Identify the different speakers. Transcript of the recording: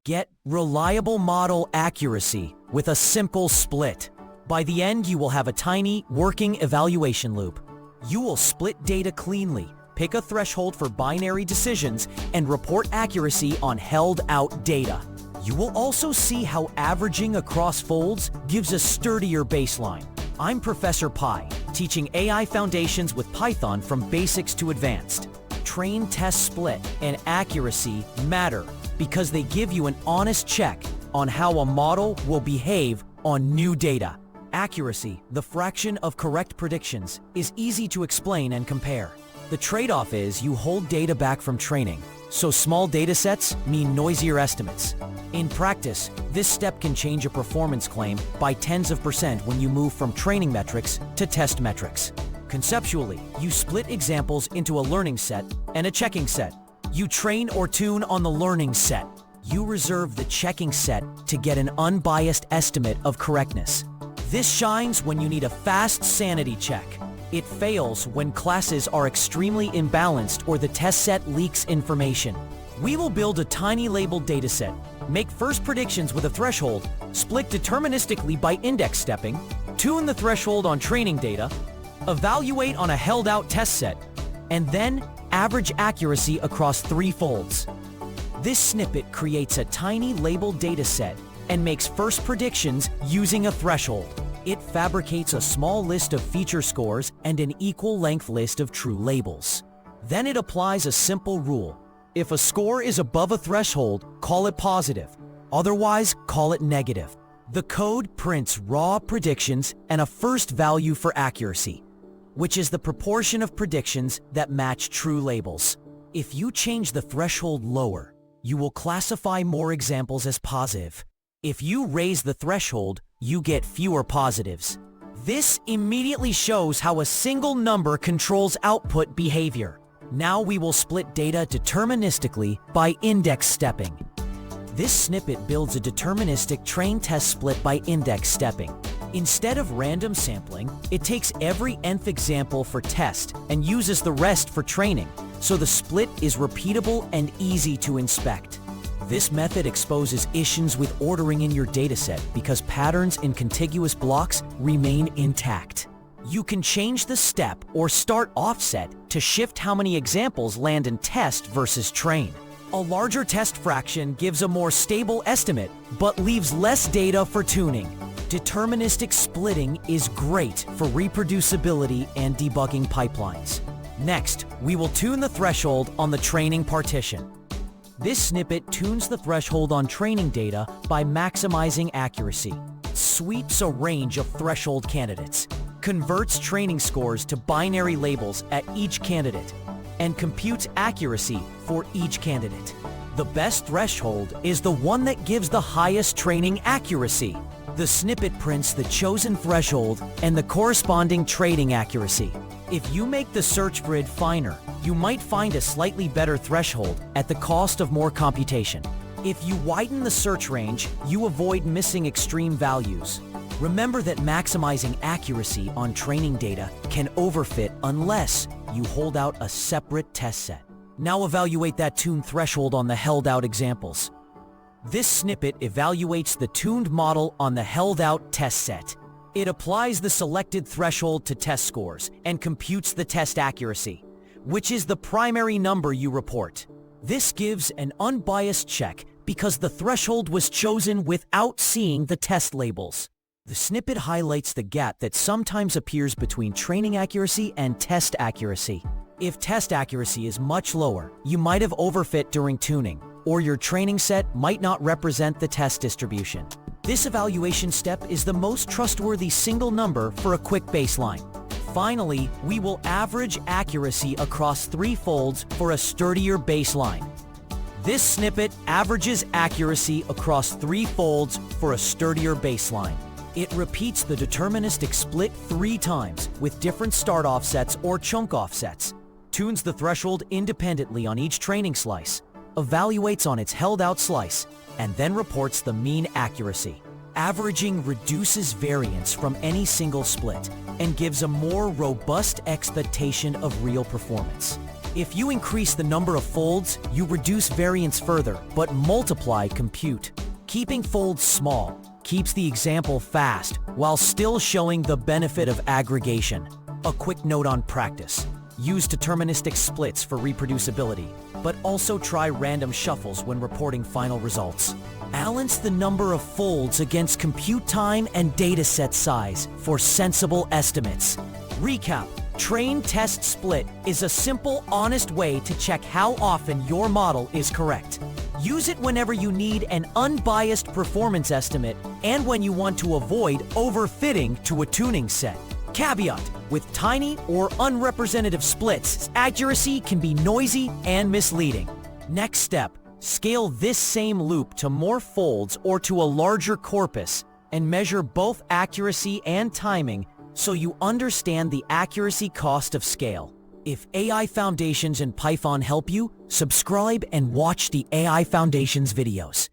Speaker 1: Get reliable model accuracy with a simple split. By the end, you will have a tiny, working evaluation loop. You will split data cleanly, pick a threshold for binary decisions, and report accuracy on held-out data. You will also see how averaging across folds gives a sturdier baseline. I'm Professor Pi, teaching AI foundations with Python from basics to advanced. Train, test, split, and accuracy matter because they give you an honest check on how a model will behave on new data. Accuracy, the fraction of correct predictions, is easy to explain and compare. The trade-off is you hold data back from training, so small datasets mean noisier estimates. In practice, this step can change a performance claim by tens of % when you move from training metrics to test metrics. Conceptually, you split examples into a learning set and a checking set. You train or tune on the learning set. You reserve the checking set to get an unbiased estimate of correctness. This shines when you need a fast sanity check. It fails when classes are extremely imbalanced or the test set leaks information. We will build a tiny labeled dataset, make first predictions with a threshold, split deterministically by index stepping, tune the threshold on training data, evaluate on a held-out test set, and then average accuracy across 3 folds. This snippet creates a tiny labeled dataset and makes first predictions using a threshold. It fabricates a small list of feature scores and an equal length list of true labels. Then it applies a simple rule. If a score is above a threshold, call it positive. Otherwise, call it negative. The code prints raw predictions and a first value for accuracy, which is the proportion of predictions that match true labels. If you change the threshold lower, you will classify more examples as positive. If you raise the threshold, you get fewer positives. This immediately shows how a single number controls output behavior. Now we will split data deterministically by index stepping. This snippet builds a deterministic train test split by index stepping. Instead of random sampling, it takes every nth example for test and uses the rest for training, so the split is repeatable and easy to inspect. This method exposes issues with ordering in your dataset because patterns in contiguous blocks remain intact. You can change the step or start offset to shift how many examples land in test versus train. A larger test fraction gives a more stable estimate, but leaves less data for tuning. Deterministic splitting is great for reproducibility and debugging pipelines. Next, we will tune the threshold on the training partition. This snippet tunes the threshold on training data by maximizing accuracy, sweeps a range of threshold candidates, converts training scores to binary labels at each candidate, and computes accuracy for each candidate. The best threshold is the one that gives the highest training accuracy. The snippet prints the chosen threshold and the corresponding training accuracy. If you make the search grid finer, you might find a slightly better threshold at the cost of more computation. If you widen the search range, you avoid missing extreme values. Remember that maximizing accuracy on training data can overfit unless you hold out a separate test set. Now evaluate that tuned threshold on the held-out examples. This snippet evaluates the tuned model on the held-out test set. It applies the selected threshold to test scores and computes the test accuracy, which is the primary number you report. This gives an unbiased check because the threshold was chosen without seeing the test labels. The snippet highlights the gap that sometimes appears between training accuracy and test accuracy. If test accuracy is much lower, you might have overfit during tuning, or your training set might not represent the test distribution. This evaluation step is the most trustworthy single number for a quick baseline. Finally, we will average accuracy across 3 folds for a sturdier baseline. This snippet averages accuracy across 3 folds for a sturdier baseline. It repeats the deterministic split 3 times with different start offsets or chunk offsets, tunes the threshold independently on each training slice, evaluates on its held-out slice, and then reports the mean accuracy. Averaging reduces variance from any single split and gives a more robust expectation of real performance. If you increase the number of folds, you reduce variance further, but multiply compute. Keeping folds small keeps the example fast while still showing the benefit of aggregation. A quick note on practice. Use deterministic splits for reproducibility, but also try random shuffles when reporting final results. Balance the number of folds against compute time and dataset size for sensible estimates. Recap. Train, test, split is a simple, honest way to check how often your model is correct. Use it whenever you need an unbiased performance estimate and when you want to avoid overfitting to a tuning set. Caveat: with tiny or unrepresentative splits, accuracy can be noisy and misleading. Next step, scale this same loop to more folds or to a larger corpus and measure both accuracy and timing so you understand the accuracy cost of scale. If AI Foundations and Python help you, subscribe and watch the AI Foundations videos.